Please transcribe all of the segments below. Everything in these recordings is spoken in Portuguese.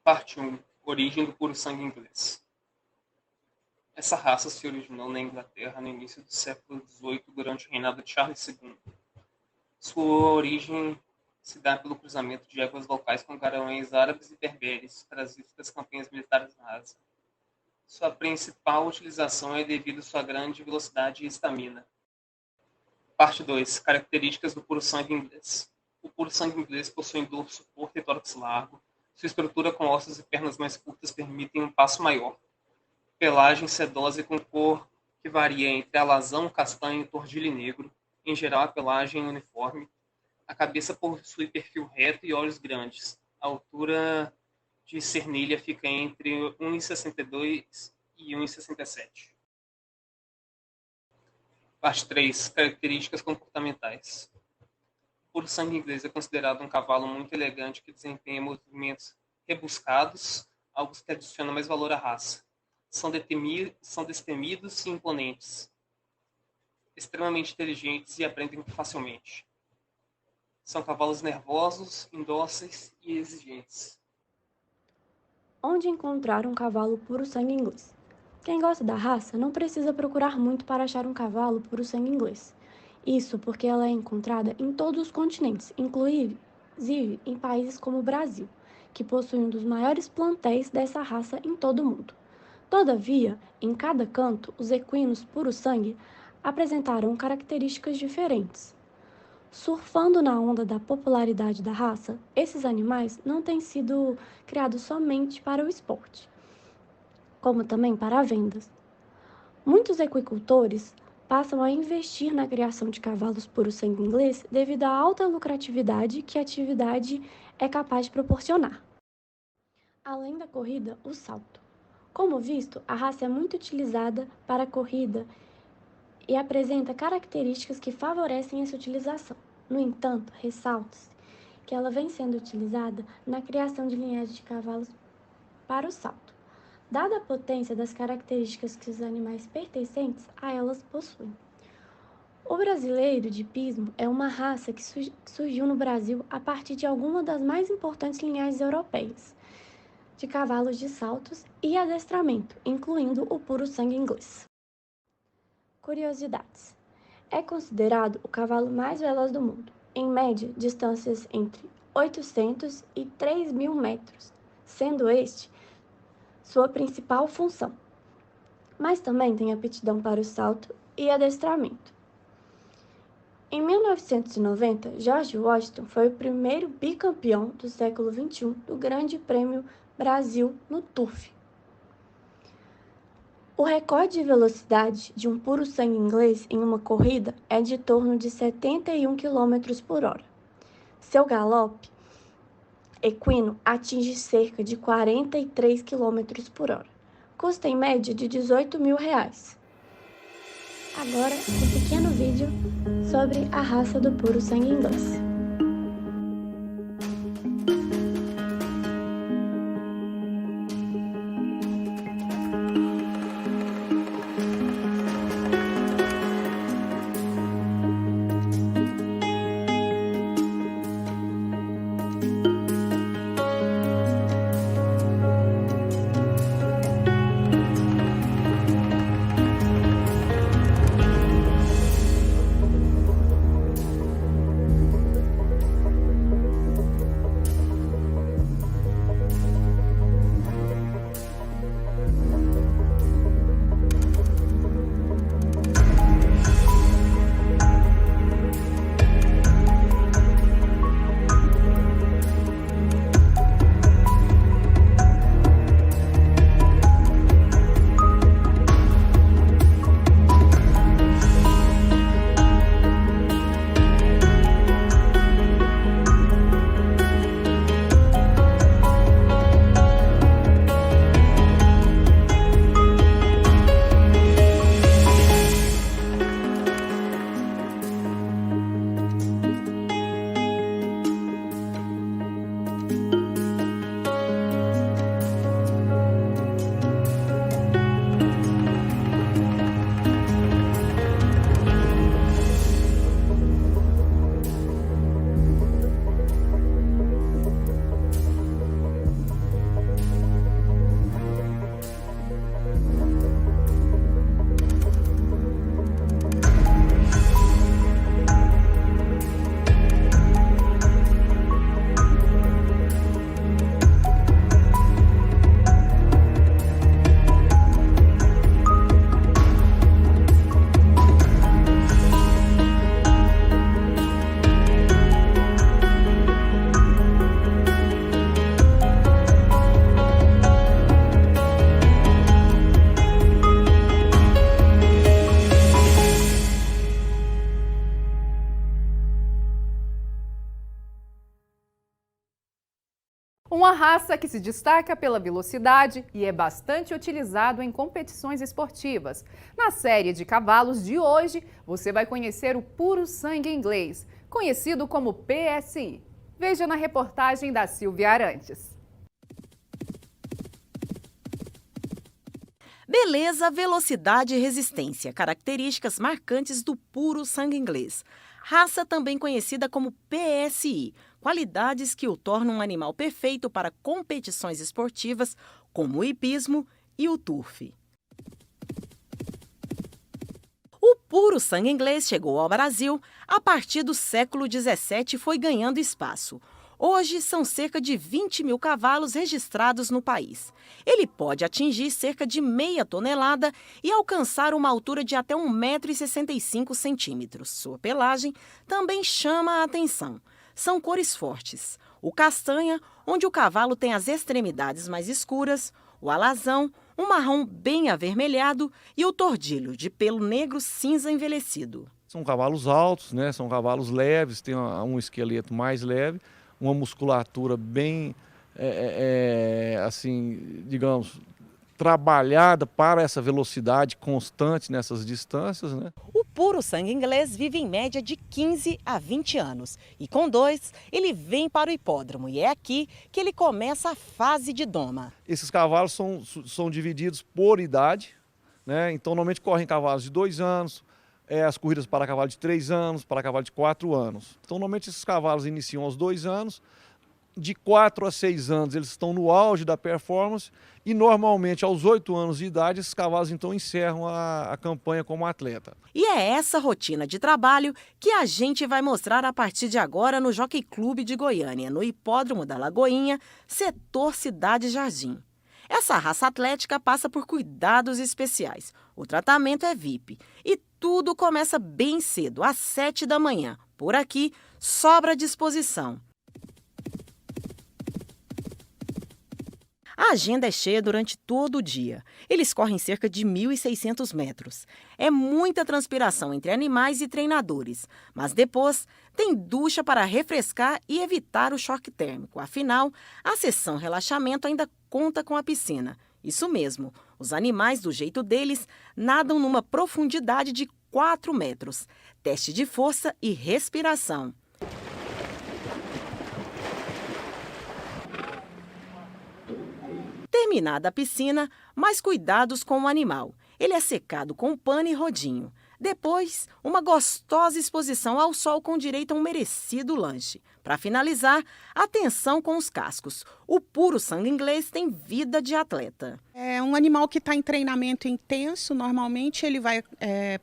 Parte 1. Origem do puro sangue inglês. Essa raça se originou na Inglaterra no início do século XVIII durante o reinado de Charles II. Sua origem se dá pelo cruzamento de éguas locais com garanhões árabes e berberes, trazidos das campanhas militares na Ásia. Sua principal utilização é devido à sua grande velocidade e estamina. Parte 2. Características do puro sangue inglês. O puro sangue inglês possui um dorso curto e tórax largo. Sua estrutura com ossos e pernas mais curtas permitem um passo maior. Pelagem sedosa e com cor que varia entre alazão, castanho e tordilho negro. Em geral, a pelagem é uniforme. A cabeça possui perfil reto e olhos grandes. A altura de cernilha fica entre 1,62 e 1,67. Parte 3. Características comportamentais. O puro sangue inglês é considerado um cavalo muito elegante que desempenha movimentos rebuscados, algo que adiciona mais valor à raça. São destemidos e imponentes, extremamente inteligentes e aprendem facilmente. São cavalos nervosos, indóceis e exigentes. Onde encontrar um cavalo puro sangue inglês? Quem gosta da raça não precisa procurar muito para achar um cavalo puro sangue inglês. Isso porque ela é encontrada em todos os continentes, inclusive em países como o Brasil, que possui um dos maiores plantéis dessa raça em todo o mundo. Todavia, em cada canto, os equinos puro sangue apresentaram características diferentes. Surfando na onda da popularidade da raça, esses animais não têm sido criados somente para o esporte, como também para vendas. Muitos equicultores passam a investir na criação de cavalos puro sangue inglês devido à alta lucratividade que a atividade é capaz de proporcionar. Além da corrida, o salto. Como visto, a raça é muito utilizada para a corrida e apresenta características que favorecem essa utilização. No entanto, ressalta-se que ela vem sendo utilizada na criação de linhagens de cavalos para o salto, dada a potência das características que os animais pertencentes a elas possuem. O brasileiro de pismo é uma raça que surgiu no Brasil a partir de alguma das mais importantes linhagens europeias de cavalos de saltos e adestramento, incluindo o puro sangue inglês. Curiosidades. É considerado o cavalo mais veloz do mundo, em média distâncias entre 800 e 3.000 metros, sendo este sua principal função. Mas também tem aptidão para o salto e adestramento. Em 1990, George Washington foi o primeiro bicampeão do século XXI do Grande Prêmio Brasil no Turf. O recorde de velocidade de um puro sangue inglês em uma corrida é de torno de 71 km por hora. Seu galope equino atinge cerca de 43 km por hora. Custa em média de R$18 mil. Agora, um pequeno vídeo sobre a raça do puro sangue inglês. Uma raça que se destaca pela velocidade e é bastante utilizado em competições esportivas. Na série de cavalos de hoje, você vai conhecer o puro sangue inglês, conhecido como PSI. Veja na reportagem da Silvia Arantes. Beleza, velocidade e resistência, características marcantes do puro sangue inglês. Raça também conhecida como PSI, qualidades que o tornam um animal perfeito para competições esportivas como o hipismo e o turf. O puro sangue inglês chegou ao Brasil a partir do século XVII e foi ganhando espaço. Hoje, são cerca de 20 mil cavalos registrados no país. Ele pode atingir cerca de meia tonelada e alcançar uma altura de até 1,65 m. Sua pelagem também chama a atenção. São cores fortes. O castanha, onde o cavalo tem as extremidades mais escuras, o alazão, um marrom bem avermelhado e o tordilho, de pelo negro cinza envelhecido. São cavalos altos, né? São cavalos leves, tem um esqueleto mais leve, uma musculatura bem, assim, digamos, trabalhada para essa velocidade constante nessas distâncias, né? O puro sangue inglês vive em média de 15 a 20 anos e com 2 ele vem para o hipódromo e é aqui que ele começa a fase de doma. Esses cavalos são divididos por idade, né? Então normalmente correm cavalos de 2 anos, as corridas para cavalo de 3 anos, para cavalo de 4 anos. Então normalmente esses cavalos iniciam aos 2 anos, de 4 a 6 anos eles estão no auge da performance e normalmente aos 8 anos de idade esses cavalos então encerram a campanha como atleta. E é essa rotina de trabalho que a gente vai mostrar a partir de agora no Jockey Clube de Goiânia, no Hipódromo da Lagoinha, setor Cidade Jardim. Essa raça atlética passa por cuidados especiais. O tratamento é VIP e tudo começa bem cedo, às 7 da manhã. Por aqui, sobra disposição. A agenda é cheia durante todo o dia. Eles correm cerca de 1.600 metros. É muita transpiração entre animais e treinadores. Mas depois tem ducha para refrescar e evitar o choque térmico. Afinal, a sessão relaxamento ainda conta com a piscina. Isso mesmo, os animais, do jeito deles, nadam numa profundidade de 4 metros. Teste de força e respiração. Terminada a piscina, mais cuidados com o animal. Ele é secado com pano e rodinho. Depois, uma gostosa exposição ao sol com direito a um merecido lanche. Para finalizar, atenção com os cascos. O puro sangue inglês tem vida de atleta. É um animal que está em treinamento intenso. Normalmente ele vai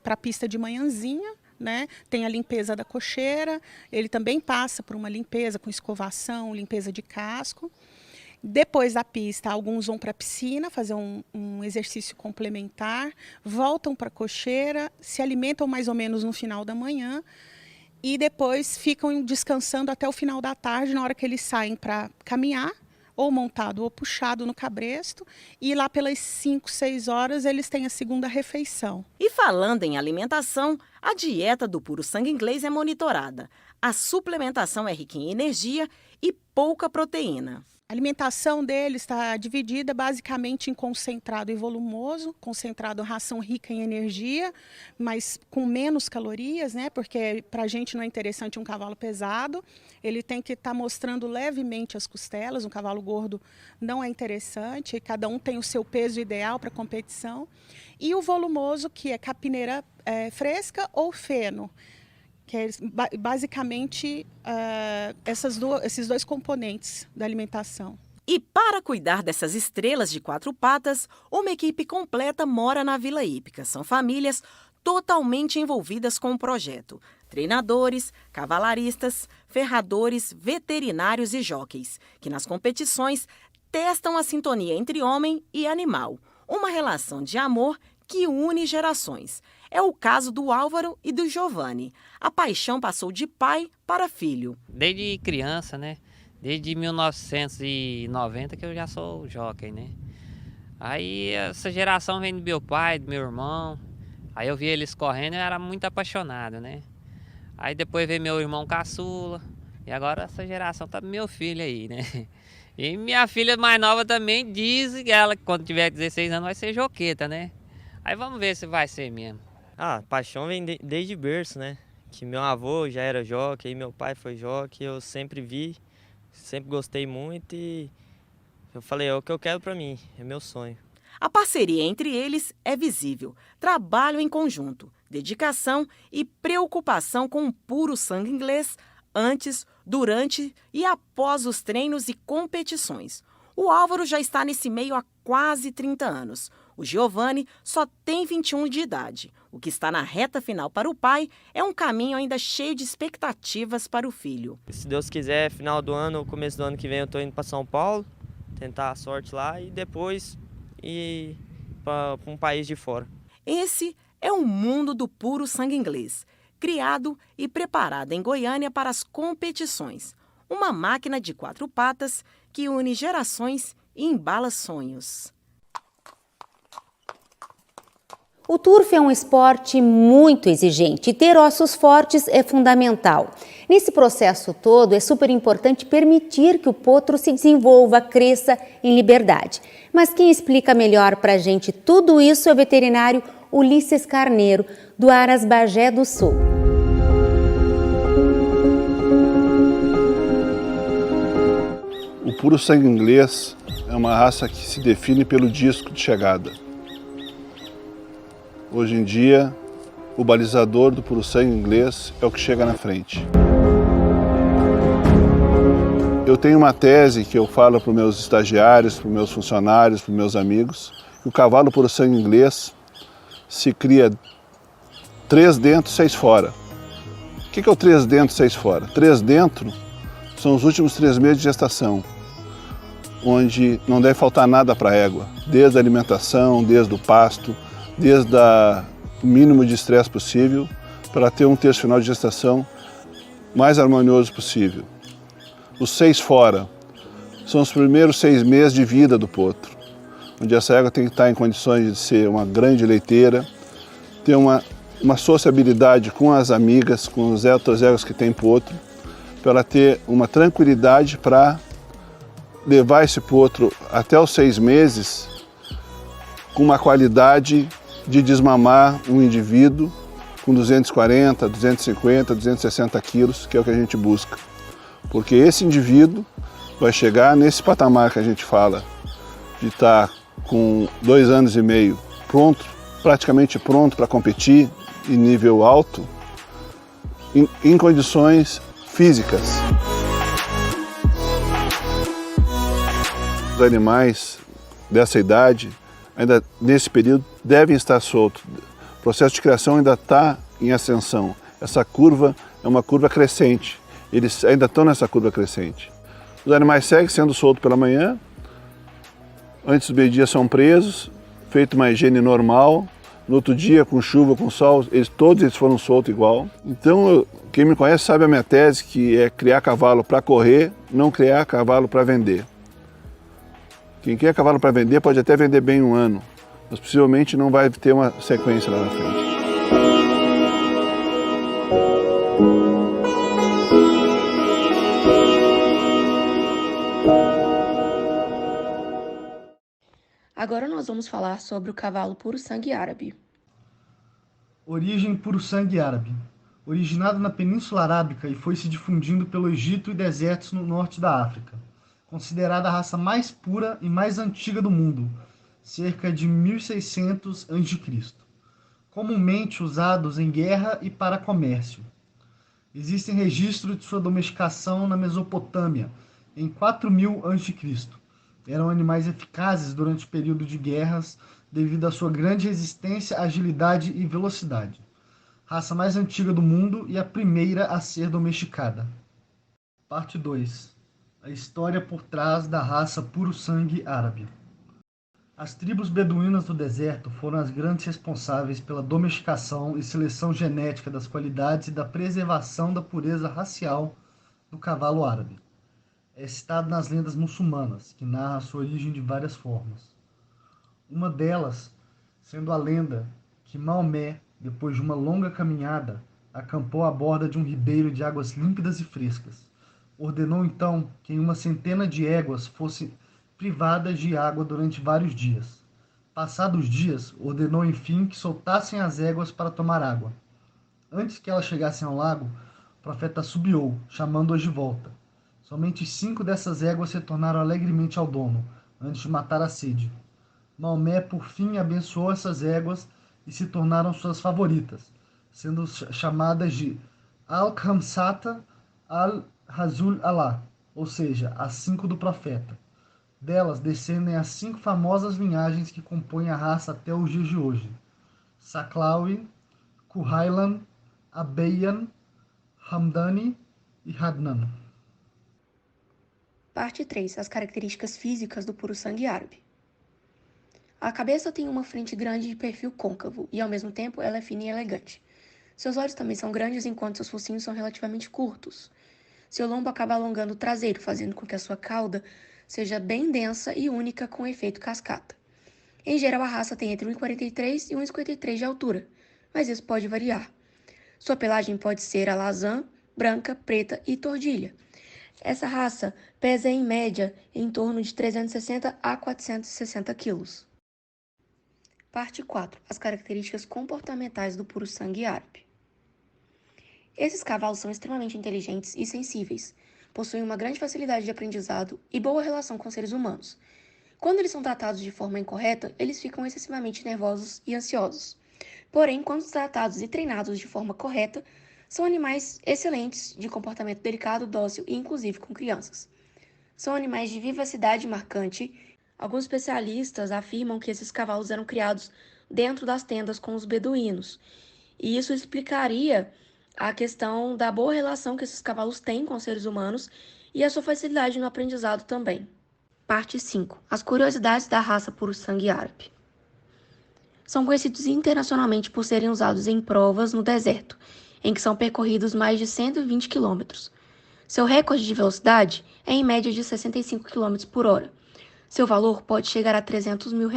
para a pista de manhãzinha, né? Tem a limpeza da cocheira. Ele também passa por uma limpeza com escovação, limpeza de casco. Depois da pista, alguns vão para a piscina fazer um exercício complementar, voltam para a cocheira, se alimentam mais ou menos no final da manhã e depois ficam descansando até o final da tarde, na hora que eles saem para caminhar, ou montado ou puxado no cabresto, e lá pelas 5, 6 horas eles têm a segunda refeição. E falando em alimentação, a dieta do puro sangue inglês é monitorada. A suplementação é rica em energia e pouca proteína. A alimentação deles está dividida basicamente em concentrado e volumoso. Concentrado, ração rica em energia, mas com menos calorias, né? Porque para a gente não é interessante um cavalo pesado. Ele tem que estar mostrando levemente as costelas. Um cavalo gordo não é interessante. Cada um tem o seu peso ideal para a competição. E o volumoso, que é capineira fresca ou feno, que é basicamente esses dois componentes da alimentação. E para cuidar dessas estrelas de 4 patas, uma equipe completa mora na Vila Hípica. São famílias totalmente envolvidas com o projeto. Treinadores, cavalaristas, ferradores, veterinários e jockeys, que nas competições testam a sintonia entre homem e animal. Uma relação de amor que une gerações. É o caso do Álvaro e do Giovanni. A paixão passou de pai para filho. Desde criança, né? Desde 1990 que eu já sou jockey, né? Aí essa geração vem do meu pai, do meu irmão. Aí eu vi eles correndo e eu era muito apaixonado, né? Aí depois veio meu irmão caçula. E agora essa geração tá meu filho aí, né? E minha filha mais nova também diz que ela, quando tiver 16 anos, vai ser joqueta, né? Aí vamos ver se vai ser mesmo. Ah, paixão vem desde berço, né? Que meu avô já era jockey, meu pai foi jockey, eu sempre vi, sempre gostei muito e eu falei, é o que eu quero pra mim, é meu sonho. A parceria entre eles é visível. Trabalho em conjunto, dedicação e preocupação com o puro sangue inglês antes, durante e após os treinos e competições. O Álvaro já está nesse meio há quase 30 anos. O Giovanni só tem 21 de idade. O que está na reta final para o pai é um caminho ainda cheio de expectativas para o filho. Se Deus quiser, final do ano ou começo do ano que vem eu estou indo para São Paulo, tentar a sorte lá e depois ir para um país de fora. Esse é o mundo do puro sangue inglês, criado e preparado em Goiânia para as competições. Uma máquina de 4 patas que une gerações e embala sonhos. O turf é um esporte muito exigente e ter ossos fortes é fundamental. Nesse processo todo, é super importante permitir que o potro se desenvolva, cresça em liberdade. Mas quem explica melhor para a gente tudo isso é o veterinário Ulisses Carneiro, do Aras Bagé do Sul. O puro sangue inglês é uma raça que se define pelo disco de chegada. Hoje em dia, o balizador do puro sangue inglês é o que chega na frente. Eu tenho uma tese que eu falo para os meus estagiários, para os meus funcionários, para os meus amigos, que o cavalo puro sangue inglês se cria 3 dentro, 6 fora. O que é o 3 dentro, 6 fora? 3 dentro são os últimos 3 meses de gestação, onde não deve faltar nada para a égua, desde a alimentação, desde o pasto, desde o mínimo de estresse possível, para ter um terço final de gestação mais harmonioso possível. Os 6 fora são os primeiros 6 meses de vida do potro, onde essa égua tem que estar em condições de ser uma grande leiteira, ter uma sociabilidade com as amigas, com as outras éguas que tem potro, para ela ter uma tranquilidade para levar esse potro até os 6 meses com uma qualidade de desmamar um indivíduo com 240, 250, 260 quilos, que é o que a gente busca. Porque esse indivíduo vai chegar nesse patamar que a gente fala, de estar com 2 anos e meio pronto, praticamente pronto para competir em nível alto, em condições físicas. Os animais dessa idade, ainda nesse período, devem estar soltos. O processo de criação ainda está em ascensão. Essa curva é uma curva crescente. Eles ainda estão nessa curva crescente. Os animais seguem sendo soltos pela manhã. Antes do meio-dia são presos, feita uma higiene normal. No outro dia, com chuva, com sol, todos eles foram soltos igual. Então, quem me conhece sabe a minha tese, que é criar cavalo para correr, não criar cavalo para vender. Quem quer cavalo para vender pode até vender bem um ano, mas possivelmente não vai ter uma sequência lá na frente. Agora nós vamos falar sobre o cavalo puro sangue árabe. Origem puro sangue árabe. Originado na Península Arábica e foi se difundindo pelo Egito e desertos no norte da África. Considerada a raça mais pura e mais antiga do mundo, cerca de 1600 a.C., comumente usados em guerra e para comércio. Existem registros de sua domesticação na Mesopotâmia, em 4000 a.C. Eram animais eficazes durante o período de guerras devido à sua grande resistência, agilidade e velocidade. Raça mais antiga do mundo e a primeira a ser domesticada. Parte 2. A história por trás da raça puro sangue árabe. As tribos beduínas do deserto foram as grandes responsáveis pela domesticação e seleção genética das qualidades e da preservação da pureza racial do cavalo árabe. É citado nas lendas muçulmanas, que narra a sua origem de várias formas. Uma delas sendo a lenda que Maomé, depois de uma longa caminhada, acampou à borda de um ribeiro de águas límpidas e frescas. Ordenou então que uma centena de éguas fossem privadas de água durante vários dias. Passados dias, ordenou enfim que soltassem as éguas para tomar água. Antes que elas chegassem ao lago, o profeta assobiou, chamando-as de volta. Somente 5 dessas éguas retornaram alegremente ao dono, antes de matar a sede. Maomé, por fim, abençoou essas éguas e se tornaram suas favoritas, sendo chamadas de Al-Khamsata Al-Hazul Allah, ou seja, as 5 do profeta. Delas descendem as 5 famosas linhagens que compõem a raça até os dias de hoje: Saklawi, Kuhailan, Abeian, Hamdani e Hadnan. Parte 3. As características físicas do puro sangue árabe. A cabeça tem uma frente grande de perfil côncavo e, ao mesmo tempo, ela é fina e elegante. Seus olhos também são grandes, enquanto seus focinhos são relativamente curtos. Seu lombo acaba alongando o traseiro, fazendo com que a sua cauda seja bem densa e única com efeito cascata. Em geral, a raça tem entre 1,43 e 1,53 de altura, mas isso pode variar. Sua pelagem pode ser alazã, branca, preta e tordilha. Essa raça pesa em média em torno de 360 a 460 quilos. Parte 4. As características comportamentais do puro sangue árabe. Esses cavalos são extremamente inteligentes e sensíveis, possuem uma grande facilidade de aprendizado e boa relação com seres humanos. Quando eles são tratados de forma incorreta, eles ficam excessivamente nervosos e ansiosos. Porém, quando tratados e treinados de forma correta, são animais excelentes, de comportamento delicado, dócil e inclusive com crianças. São animais de vivacidade marcante. Alguns especialistas afirmam que esses cavalos eram criados dentro das tendas com os beduínos, e isso explicaria a questão da boa relação que esses cavalos têm com os seres humanos e a sua facilidade no aprendizado também. Parte 5. As curiosidades da raça puro sangue árabe. São conhecidos internacionalmente por serem usados em provas no deserto, em que são percorridos mais de 120 km. Seu recorde de velocidade é em média de 65 km por hora. Seu valor pode chegar a R$300 mil.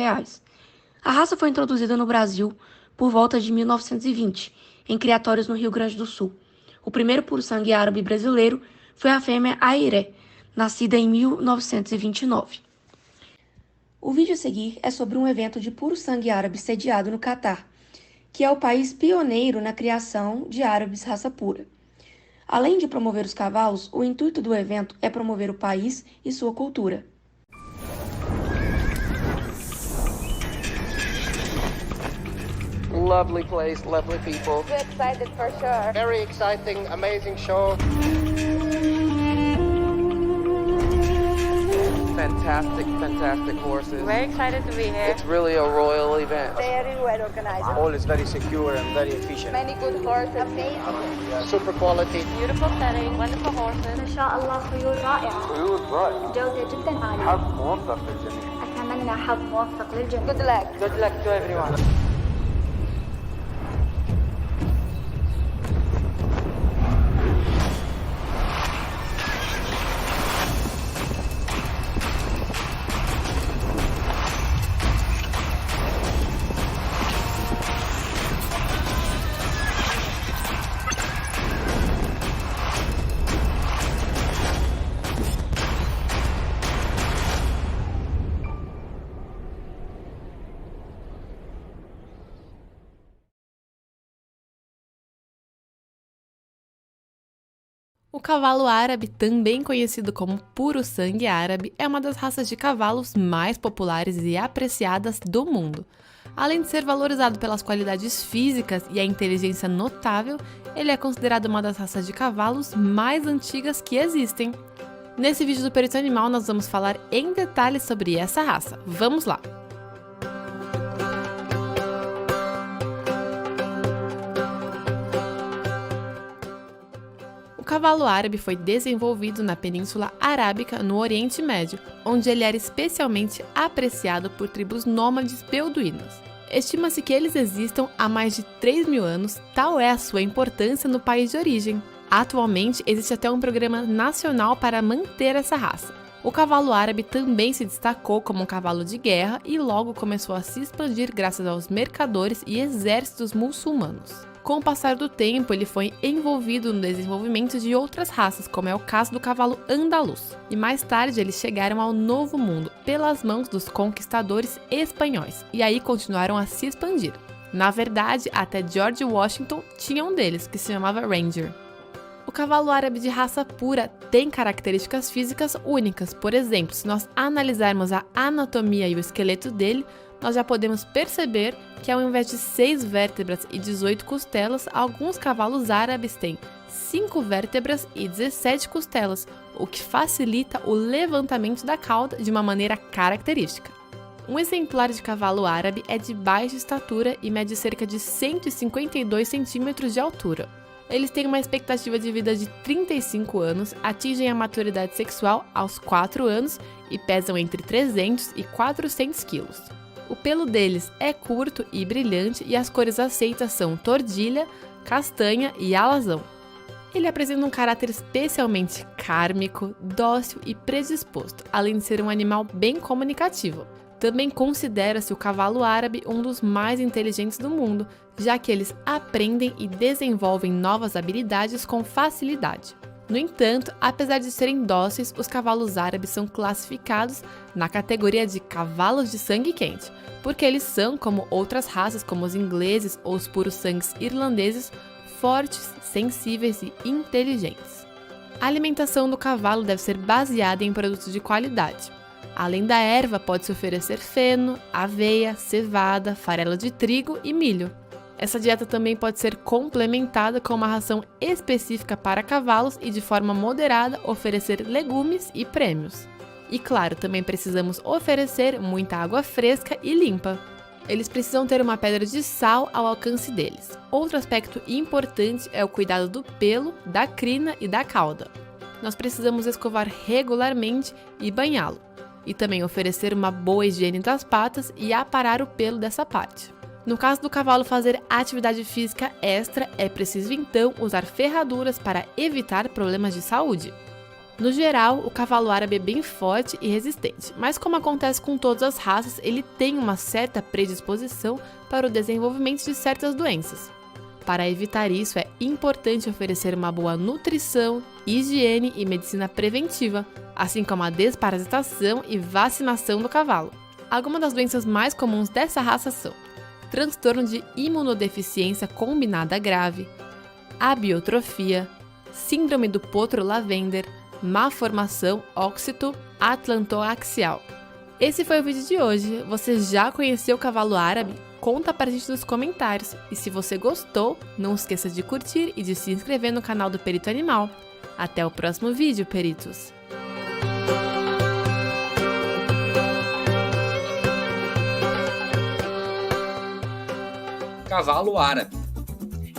A raça foi introduzida no Brasil por volta de 1920, em criatórios no Rio Grande do Sul. O primeiro puro sangue árabe brasileiro foi a fêmea Airé, nascida em 1929. O vídeo a seguir é sobre um evento de puro sangue árabe sediado no Catar, que é o país pioneiro na criação de árabes raça pura. Além de promover os cavalos, o intuito do evento é promover o país e sua cultura. Lovely place, lovely people. We're excited for sure. Very exciting, amazing show. Fantastic horses. Very excited to be here. It's really a royal event. Very well organized. All is very secure and very efficient. Many good horses. Amazing. Super quality. Beautiful setting. Wonderful horses. ما شاء الله خيول رائعة. خيول رائعة. جودة جدا عالية. حظ موفق للجميع. أتمنى حظ موفق للجميع. Good luck. Good luck to everyone. O cavalo árabe, também conhecido como puro sangue árabe, é uma das raças de cavalos mais populares e apreciadas do mundo. Além de ser valorizado pelas qualidades físicas e a inteligência notável, ele é considerado uma das raças de cavalos mais antigas que existem. Nesse vídeo do Perito Animal nós vamos falar em detalhes sobre essa raça. Vamos lá! O cavalo árabe foi desenvolvido na Península Arábica, no Oriente Médio, onde ele era especialmente apreciado por tribos nômades beduínas. Estima-se que eles existam há mais de 3.000 anos, tal é a sua importância no país de origem. Atualmente, existe até um programa nacional para manter essa raça. O cavalo árabe também se destacou como um cavalo de guerra e logo começou a se expandir graças aos mercadores e exércitos muçulmanos. Com o passar do tempo, ele foi envolvido no desenvolvimento de outras raças, como é o caso do cavalo andaluz. E mais tarde eles chegaram ao Novo Mundo pelas mãos dos conquistadores espanhóis, e aí continuaram a se expandir. Na verdade, até George Washington tinha um deles, que se chamava Ranger. O cavalo árabe de raça pura tem características físicas únicas. Por exemplo, se nós analisarmos a anatomia e o esqueleto dele, nós já podemos perceber que ao invés de 6 vértebras e 18 costelas, alguns cavalos árabes têm 5 vértebras e 17 costelas, o que facilita o levantamento da cauda de uma maneira característica. Um exemplar de cavalo árabe é de baixa estatura e mede cerca de 152 centímetros de altura. Eles têm uma expectativa de vida de 35 anos, atingem a maturidade sexual aos 4 anos e pesam entre 300 e 400 quilos. O pelo deles é curto e brilhante e as cores aceitas são tordilha, castanha e alazão. Ele apresenta um caráter especialmente kármico, dócil e predisposto, além de ser um animal bem comunicativo. Também considera-se o cavalo árabe um dos mais inteligentes do mundo, já que eles aprendem e desenvolvem novas habilidades com facilidade. No entanto, apesar de serem dóceis, os cavalos árabes são classificados na categoria de cavalos de sangue quente, porque eles são, como outras raças como os ingleses ou os puros sangues irlandeses, fortes, sensíveis e inteligentes. A alimentação do cavalo deve ser baseada em produtos de qualidade. Além da erva, pode-se oferecer feno, aveia, cevada, farelo de trigo e milho. Essa dieta também pode ser complementada com uma ração específica para cavalos e, de forma moderada, oferecer legumes e prêmios. E claro, também precisamos oferecer muita água fresca e limpa. Eles precisam ter uma pedra de sal ao alcance deles. Outro aspecto importante é o cuidado do pelo, da crina e da cauda. Nós precisamos escovar regularmente e banhá-lo. E também oferecer uma boa higiene das patas e aparar o pelo dessa parte. No caso do cavalo fazer atividade física extra, é preciso então usar ferraduras para evitar problemas de saúde. No geral, o cavalo árabe é bem forte e resistente, mas como acontece com todas as raças, ele tem uma certa predisposição para o desenvolvimento de certas doenças. Para evitar isso, é importante oferecer uma boa nutrição, higiene e medicina preventiva, assim como a desparasitação e vacinação do cavalo. Algumas das doenças mais comuns dessa raça são transtorno de imunodeficiência combinada grave, abiotrofia, síndrome do potro lavender, má formação óxito-atlantoaxial. Esse foi o vídeo de hoje. Você já conheceu o cavalo árabe? Conta pra gente nos comentários. E se você gostou, não esqueça de curtir e de se inscrever no canal do Perito Animal. Até o próximo vídeo, peritos! Cavalo árabe.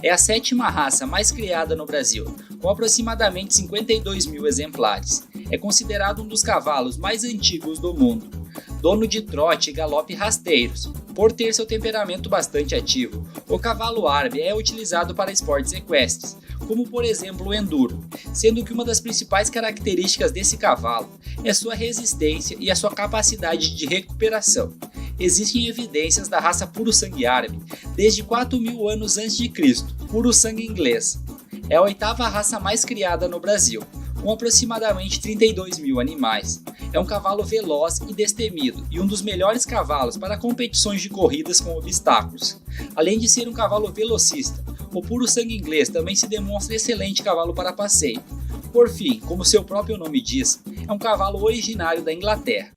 É a 7ª raça mais criada no Brasil, com aproximadamente 52 mil exemplares. É considerado um dos cavalos mais antigos do mundo, dono de trote e galope rasteiros. Por ter seu temperamento bastante ativo, o cavalo árabe é utilizado para esportes equestres, como por exemplo o enduro, sendo que uma das principais características desse cavalo é sua resistência e a sua capacidade de recuperação. Existem evidências da raça puro sangue árabe desde 4.000 anos antes de Cristo, puro sangue inglês. É a 8ª raça mais criada no Brasil, com aproximadamente 32 mil animais. É um cavalo veloz e destemido e um dos melhores cavalos para competições de corridas com obstáculos. Além de ser um cavalo velocista, o puro sangue inglês também se demonstra excelente cavalo para passeio. Por fim, como seu próprio nome diz, é um cavalo originário da Inglaterra.